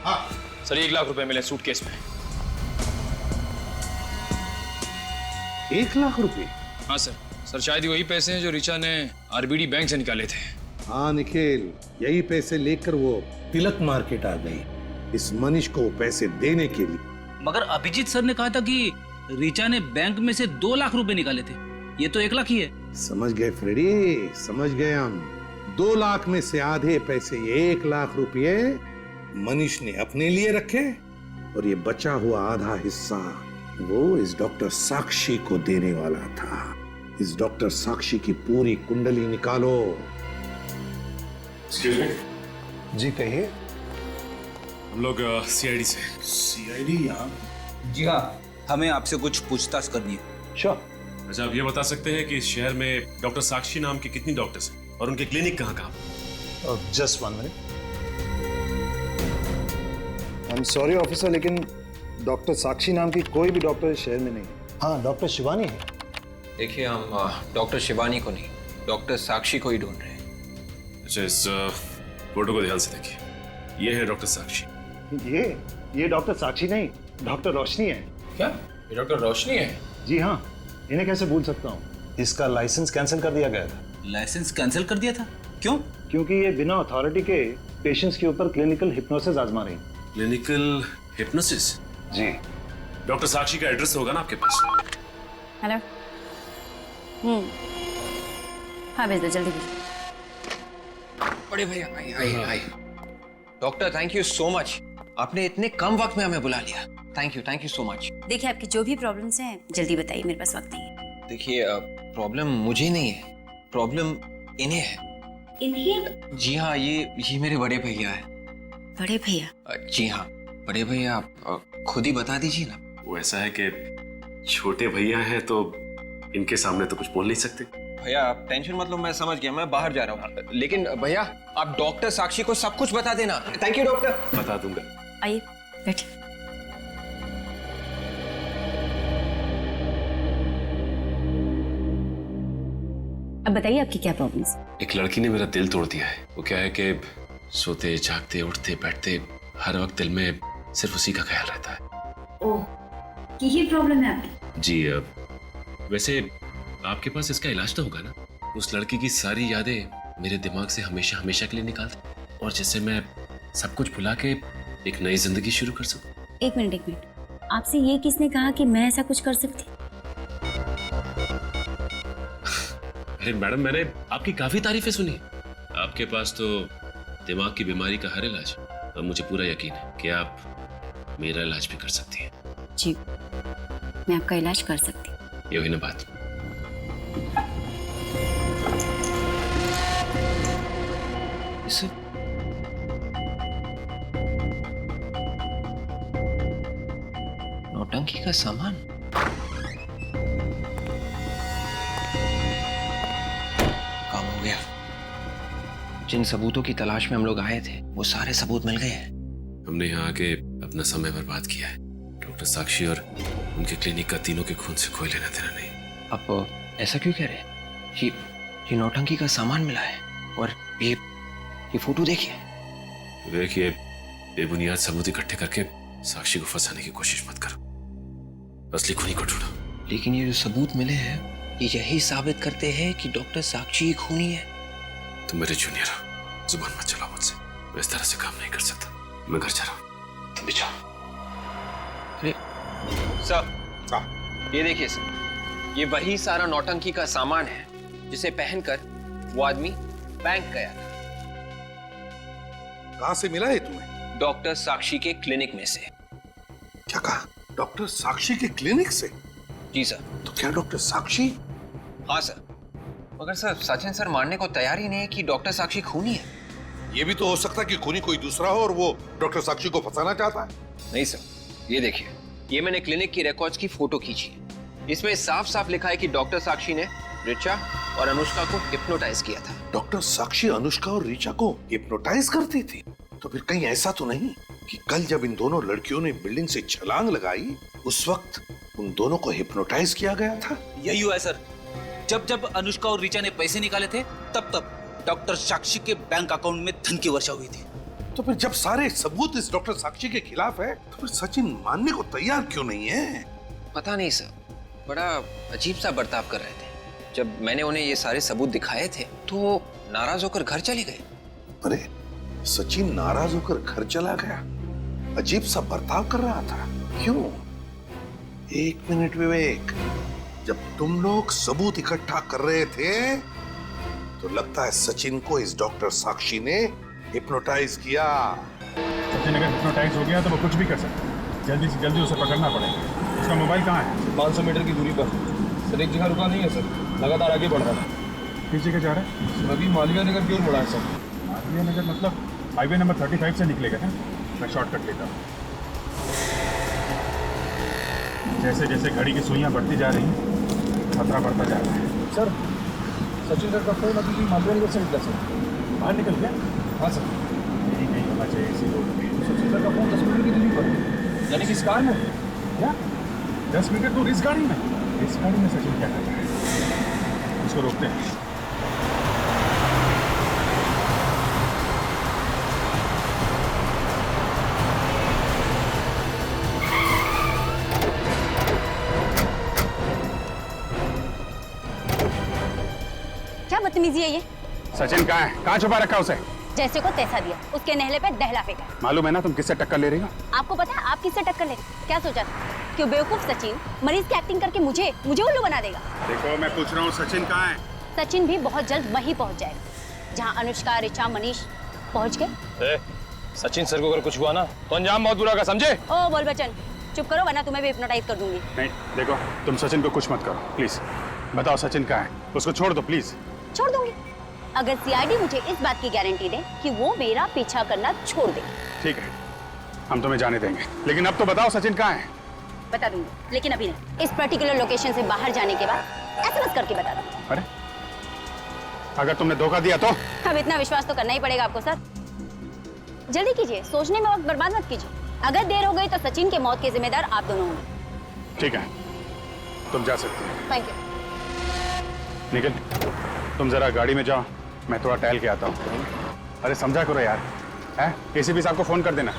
हाँ सर, 1 लाख रुपए मिले सूटकेस में। 1 लाख रुपए? हाँ सर, शायद वही पैसे हैं जो ऋचा ने आरबीडी बैंक से निकाले थे। हाँ निखिल, यही पैसे लेकर वो तिलक मार्केट आ गई इस मनीष को पैसे देने के लिए। मगर अभिजीत सर ने कहा था कि ऋचा ने बैंक में से 2 लाख रुपए निकाले थे। ये तो 1 लाख ही है। समझ गए फ्रेडी, समझ गए हम। 2 लाख में से आधे पैसे, ये 1 लाख रुपए मनीष ने अपने लिए रखे और ये बचा हुआ आधा हिस्सा वो इस डॉक्टर साक्षी को देने वाला था। इस डॉक्टर साक्षी की पूरी कुंडली निकालो। जी कहिए। हम लोग सीआईडी से। सीआईडी यहाँ? जी हाँ, हमें आपसे कुछ पूछताछ करनी है। श्योर। अच्छा, आप ये बता सकते हैं कि इस शहर में डॉक्टर साक्षी नाम के कितनी डॉक्टर्स हैं और उनके क्लिनिक कहाँ? Just 1 minute. I am sorry officer, लेकिन डॉक्टर साक्षी नाम की कोई भी डॉक्टर इस शहर में नहीं है। हाँ, डॉक्टर शिवानी है। देखिए, हम डॉक्टर शिवानी को नहीं, डॉक्टर साक्षी को ही ढूंढ रहे हैं। अच्छा, इस फोटो को ध्यान से देखिए। ये है डॉक्टर साक्षी। ये डॉक्टर साक्षी नहीं, डॉक्टर रोशनी है। क्या ये डॉक्टर रोशनी है? जी हाँ, इन्हें कैसे भूल सकता हूँ। इसका लाइसेंस कैंसिल कर दिया गया था। लाइसेंस कैंसिल कर दिया था? क्यों? क्योंकि ये बिना अथॉरिटी के पेशेंट्स के ऊपर क्लिनिकल हिप्नोसिस आजमा रही। Clinical hypnosis? जी। डॉक्टर साक्षी का एड्रेस होगा ना आपके पास? हेलो। हाँ भेज दो, जल्दी भेज। बड़े भैया hi. Doctor thank you so much, आपने इतने कम वक्त में हमें बुला लिया। Thank you so much. देखिए आपकी जो भी प्रॉब्लम्स हैं जल्दी बताइए, मेरे पास वक्त नहीं है। देखिए प्रॉब्लम मुझे नहीं है, प्रॉब्लम इन्हें है। इन्हें? जी हाँ, ये मेरे बड़े भैया है। बड़े भैया? जी हाँ बड़े भैया, आप खुद ही बता दीजिए ना। वो ऐसा है कि छोटे भैया हैं तो इनके सामने तो कुछ बोल नहीं सकते। भैया आप टेंशन मत लो, मैं समझ गया, मैं बाहर जा रहा हूँ। लेकिन भैया आप डॉक्टर साक्षी को सब कुछ बता देना। Thank you doctor. बता दूंगा। आइए बैठिए। अब बताइए आपकी क्या प्रॉब्लम्स? एक लड़की ने मेरा दिल तोड़ दिया है। वो क्या है कि सोते जागते उठते बैठते हर वक्त दिल में सिर्फ उसी का ख्याल रहता है। ओह, यही प्रॉब्लम है आपकी? जी वैसे आपके पास इसका इलाज तो होगा ना? उस लड़की की सारी यादें मेरे दिमाग से हमेशा हमेशा के लिए निकाल दें और जिससे मैं सब कुछ भुला के एक नई जिंदगी शुरू कर सकूं। एक मिनट, आपसे ये किसने कहा कि मैं ऐसा कुछ कर सकती? अरे मैडम, मैंने आपकी काफी तारीफें सुनी। आपके पास तो दिमाग की बीमारी का हर इलाज है और मुझे पूरा यकीन है कि आप मेरा इलाज भी कर सकती हैं। जी, मैं आपका इलाज कर सकती हूँ। ये हुई ना बात। नौटंकी का सामान। काम हो गया। जिन सबूतों की तलाश में हम लोग आए थे वो सारे सबूत मिल गए हैं। हमने यहाँ आके अपना समय बर्बाद किया है। डॉक्टर साक्षी और उनके क्लिनिक का तीनों के खून से कोई लेना देना नहीं। आप ऐसा क्यों कह रहे हैं? ये नौटंकी का सामान मिला है और ये फोटो देखिए बेबुनियाद सबूत इकट्ठे करके साक्षी को फंसाने की कोशिश मत करो। असली खूनी को ढूंढो। लेकिन ये जो सबूत मिले हैं ये यही साबित करते हैं कि डॉक्टर साक्षी ही खूनी है। तुम मेरे जूनियर हो, जुबान मत चलाओ मुझसे। मैं इस तरह से काम नहीं कर सकता। मैं घर जा रहा हूँ, तुम भी जाओ। अरे सर, ये देखिए सर, ये वही सारा नौटंकी का सामान है जिसे पहनकर वो आदमी बैंक गया था। कहां से मिला है तुम्हें? डॉक्टर साक्षी के क्लिनिक में से। क्या कहा? डॉक्टर साक्षी के क्लिनिक से? जी सर। तो क्या डॉक्टर साक्षी? हाँ सर, मगर सर सचिन सर मानने को तैयार ही नहीं है कि डॉक्टर साक्षी खूनी है। ये भी तो हो सकता है कि खूनी कोई दूसरा हो और वो डॉक्टर साक्षी को फंसाना चाहता है। नहीं सर, ये देखिए, ये मैंने क्लिनिक की रिकॉर्ड्स की फोटो खींची है। इसमें साफ साफ लिखा है कि डॉक्टर साक्षी ने ऋचा और अनुष्का को हिप्नोटाइज किया था। डॉक्टर साक्षी अनुष्का और ऋचा को हिप्नोटाइज करती थी? तो फिर कहीं ऐसा तो नहीं कि कल जब इन दोनों लड़कियों ने बिल्डिंग से छलांग लगाई उस वक्त उन दोनों को हिप्नोटाइज किया गया था? यही हुआ है सर। जब अनुष्का और ऋचा ने पैसे निकाले थे तब डॉक्टर साक्षी के बैंक अकाउंट में धन की वर्षा हुई थी। तो फिर जब सारे सबूत इस डॉक्टर साक्षी के खिलाफ है तो फिर सचिन मानने को तैयार क्यों नहीं है? पता नहीं सर, बड़ा अजीब सा बर्ताव कर रहे थे। जब मैंने उन्हें ये सारे सबूत दिखाए थे तो नाराज होकर घर चले गए। अरे सचिन नाराज होकर घर चला गया? अजीब सा बर्ताव कर रहा था, क्यों? एक मिनट विवेक, जब तुम लोग सबूत इकट्ठा कर रहे थे तो लगता है सचिन को इस डॉक्टर साक्षी ने हिप्नोटाइज किया। सचिन अगर हिप्नोटाइज हो गया तो वो कुछ भी कर सकता है। जल्दी से जल्दी उसे पकड़ना पड़ेगा। उसका मोबाइल कहाँ है? 500 मीटर की दूरी पर सर। एक जगह रुका नहीं है सर, लगातार आगे बढ़ रहा था। किस जगह जा रहा है? अभी मालवीय नगर की ओर मुड़ा है सर। मालवीय नगर मतलब हाईवे नंबर 35 से निकलेगा ना? मैं शॉर्टकट लेता हूँ। जैसे जैसे घड़ी की सुइयां बढ़ती जा रही हैं खतरा बढ़ता जा रहा है। सर सचिन सर का फोन अभी भी मालवीय नगर से निकला सर। बाहर निकल गया? हाँ सर। यही नहीं होना चाहिए इसी रोड पे। सचिन सर का फोन 10 मीटर की दूरी पर, यानी कि इस कार में। क्या 10 मीटर दूर इस गाड़ी में? इस गाड़ी में सचिन क्या कर रहा है? उसको रोकते हैं। क्या बदतमीजी है ये? सचिन कहाँ है? कहाँ छुपा रखा उसे? जैसे को तैसा दिया, उसके नेहले पे दहला फेंका। मालूम है ना तुम किससे टक्कर ले रही हो? आपको पता है आप किससे टक्कर ले रही? क्या सोचा था कि क्यों बेवकूफ सचिन मरीज की एक्टिंग करके मुझे उल्लू बना देगा। देखो मैं पूछ रहा हूँ सचिन कहाँ है? सचिन भी बहुत जल्द वहीं पहुंच जाएगा जहाँ अनुष्का, ऋचा, मनीष पहुंच गए। सचिन सर को अगर कुछ हुआ ना तो अंजाम बहुत बुरा होगा, समझे? ओ बोल बच्चन, चुप करो वरना तुम्हें भी हिप्नोटाइज कर दूंगी। नहीं देखो, तुम सचिन को कुछ मत करो प्लीज। बताओ सचिन कहाँ है? उसको छोड़ दो प्लीज। छोड़ दूंगी अगर सीआईडी मुझे इस बात की गारंटी दे कि वो मेरा पीछा करना छोड़ दे। ठीक है, हम तुम्हें जाने देंगे, लेकिन अब तो बताओ सचिन कहाँ है? बता दूंगी, लेकिन अभी नहीं। इस पर्टिकुलर लोकेशन से बाहर जाने के बाद एसएमएस करके बता दूंगी। अरे अगर तुमने धोखा दिया तो? अब इतना विश्वास तो करना ही पड़ेगा आपको सर। जल्दी कीजिए, सोचने में वक्त बर्बाद मत कीजिए। अगर देर हो गई तो सचिन के मौत के जिम्मेदार आप दोनों होंगे। ठीक है, तुम जा सकती हो। Thank you. निखिल, तुम जरा गाड़ी में जाओ, मैं थोड़ा टहल के आता हूँ। अरे समझा करो यार, है? एसीपी साहब को फोन कर देना।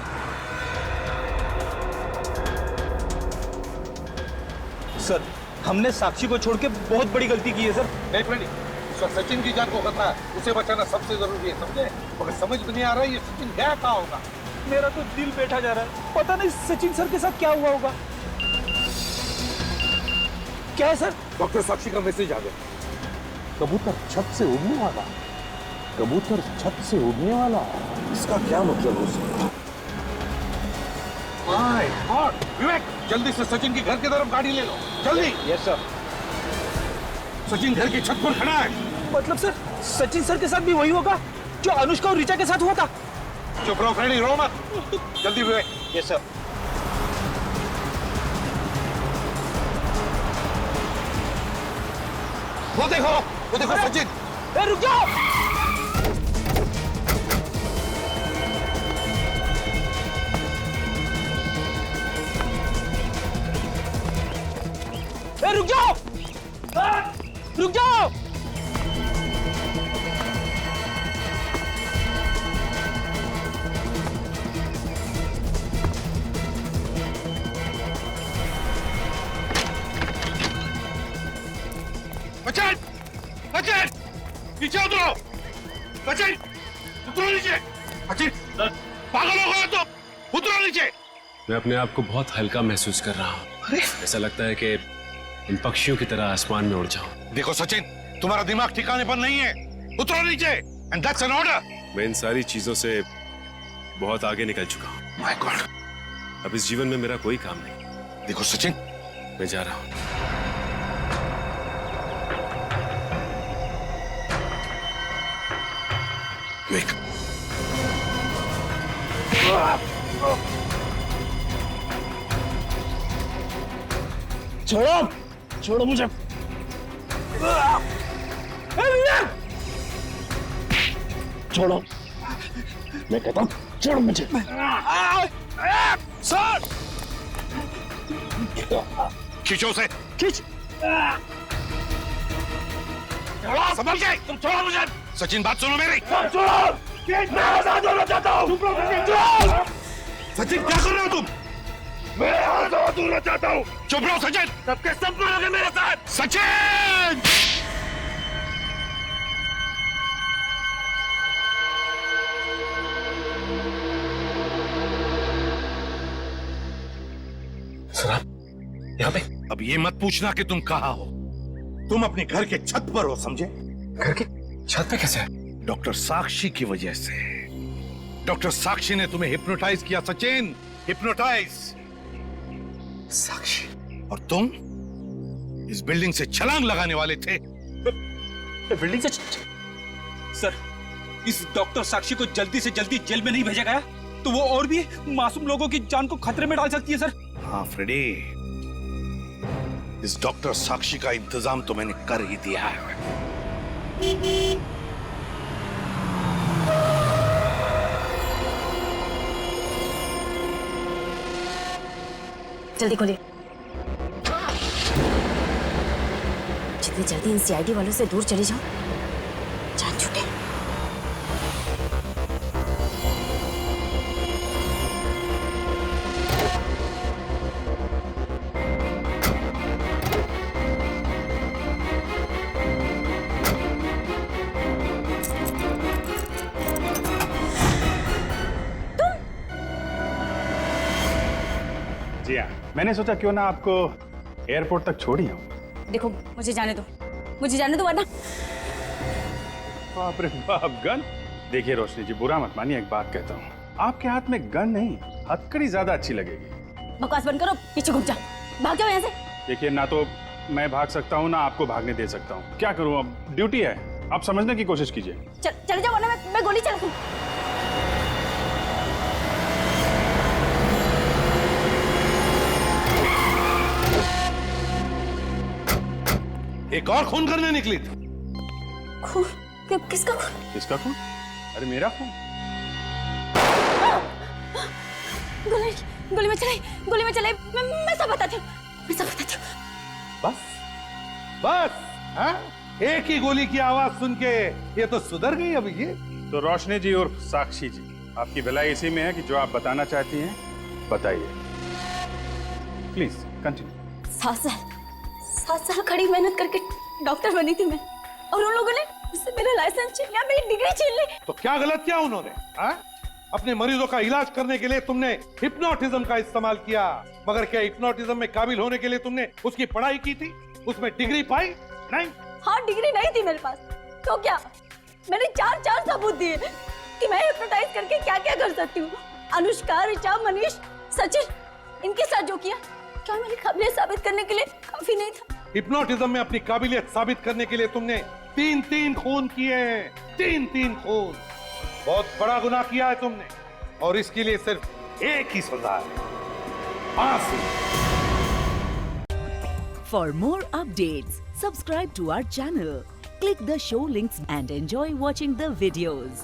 सर, हमने साक्षी को छोड़ के बहुत बड़ी गलती की है सर। नहीं फ्रेंड, उस वक्त सचिन की जान को खतरा है, उसे बचाना सबसे जरूरी है, समझे? मगर समझ में नहीं आ रहा है ये सचिन गया कहाँ होगा। मेरा तो दिल बैठा जा रहा है, पता नहीं सचिन सर के साथ क्या हुआ होगा। क्या है सर? डॉक्टर साक्षी का मैसेज आ गया। कबूतर छत से उड़ने वाला, कबूतर छत से उड़ने वाला, इसका क्या मतलब हो सकता है? My God! विवेक, जल्दी से सचिन के घर की तरफ गाड़ी ले लो, जल्दी। Yes sir. सचिन घर की छत पर खड़ा है। मतलब सर, सचिन सर के साथ भी वही होगा जो अनुष्का और ऋचा के साथ हुआ था? चुप रहो फ्रेंडी, रो मत। जल्दी विवेक। Yes sir. वो देखो सचिन। रुक जाओ। रुक जाओ, रुक जाओ। बचन, बचन, नीचे उतरो। बचन, उतरो नीचे। बचन, पागल हो गया तो उतरो नीचे। मैं अपने आप को बहुत हल्का महसूस कर रहा हूँ। ऐसा लगता है कि इन पक्षियों की तरह आसमान में उड़ जाऊं। देखो सचिन, तुम्हारा दिमाग ठिकाने पर नहीं है, उतरो नीचे। And that's an order. मैं इन सारी चीजों से बहुत आगे निकल चुका हूँ। माय गॉड, अब इस जीवन में मेरा कोई काम नहीं। देखो सचिन, मैं जा रहा हूँ। विवेक, छोड़ो मुझे। छोड़ो, मैं कहता हूँ छोड़ो मुझे। सर, खींचो उसे, खींच। संभल के, तुम छोड़ो मुझे। सचिन, बात सुनो मेरी। छोड़ो, मैं आजाद होना चाहता हूँ। सचिन, क्या कर रहे हो तुम? मैं आजाद होना चाहता हूँ। चुप रहो सचिन, सबके सब मरोगे मेरे साथ। सचिन! सर, आप यहाँ पे? अब ये मत पूछना कि तुम कहाँ हो। तुम अपने घर के छत पर हो, समझे? घर के छत पे कैसे? डॉक्टर साक्षी की वजह से। डॉक्टर साक्षी ने तुम्हें हिप्नोटाइज किया सचिन, हिप्नोटाइज। साक्षी? और तुम इस बिल्डिंग से छलांग लगाने वाले थे। बिल्डिंग से? सर, इस डॉक्टर साक्षी को जल्दी से जल्दी जेल में नहीं भेजा गया तो वो और भी मासूम लोगों की जान को खतरे में डाल सकती है सर। हाँ फ्रेडी, इस डॉक्टर साक्षी का इंतजाम तो मैंने कर ही दिया है। जल्दी खोलिए। जितनी जल्दी इन सीआईडी वालों से दूर चली जाओ, जान छूटे। जी हाँ, मैंने सोचा क्यों ना आपको एयरपोर्ट तक छोड़ ही आऊं। देखो मुझे जाने दो वरना। बाप रे बाप, गन। देखिए रोशनी जी, बुरा मत मानिए, एक बात कहता हूँ, आपके हाथ में गन नहीं, हथकड़ी ज्यादा अच्छी लगेगी। बकवास बंद करो, पीछे घुस जाओ, भाग जाओ यहाँ से। देखिए, ना तो मैं भाग सकता हूँ ना आपको भागने दे सकता हूँ। क्या करूँ, अब ड्यूटी है, आप समझने की कोशिश कीजिए। चले जाओ वरना मैं गोली चला दूँ। एक और खून करने निकली थी। खून? किसका खून? किसका खून? अरे मेरा खून। गोली में चलाई। मैं सब बताती हूँ। बस हाँ? एक ही गोली की आवाज सुन के ये तो सुधर गई अब ये। तो रोशनी जी और साक्षी जी, आपकी भलाई इसी में है कि जो आप बताना चाहती हैं बताइए। Please continue. 7 साल कड़ी मेहनत करके डॉक्टर बनी थी मैं, और उन लोगों ने मुझसे मेरा लाइसेंस छीन लिया, मेरी डिग्री छीन ली। तो क्या गलत किया उन्होंने? हाँ? अपने मरीजों का इलाज करने के लिए तुमने हिप्नोटिज्म का इस्तेमाल किया, मगर क्या हिप्नोटिज्म में काबिल होने के लिए तुमने उसकी पढ़ाई की थी, उसमें डिग्री पाई? नहीं। हाँ, डिग्री नहीं थी मेरे पास, तो क्या? मैंने 4 सबूत दिए कि मैं हिप्नोटाइज करके क्या क्या कर सकती हूँ। अनुष्का, ऋचा, मनीष, सचिन, इनके साथ जो किया, क्या मेरी काबिलियत साबित करने के लिए काफी नहीं था? हिप्नोटिज्म में अपनी काबिलियत साबित करने के लिए तुमने 3 खून किए हैं। 3 खून। बहुत बड़ा गुनाह किया है तुमने, और इसके लिए सिर्फ एक ही सजा है, फांसी। For more updates, subscribe to our channel, click the show links and enjoy watching the videos.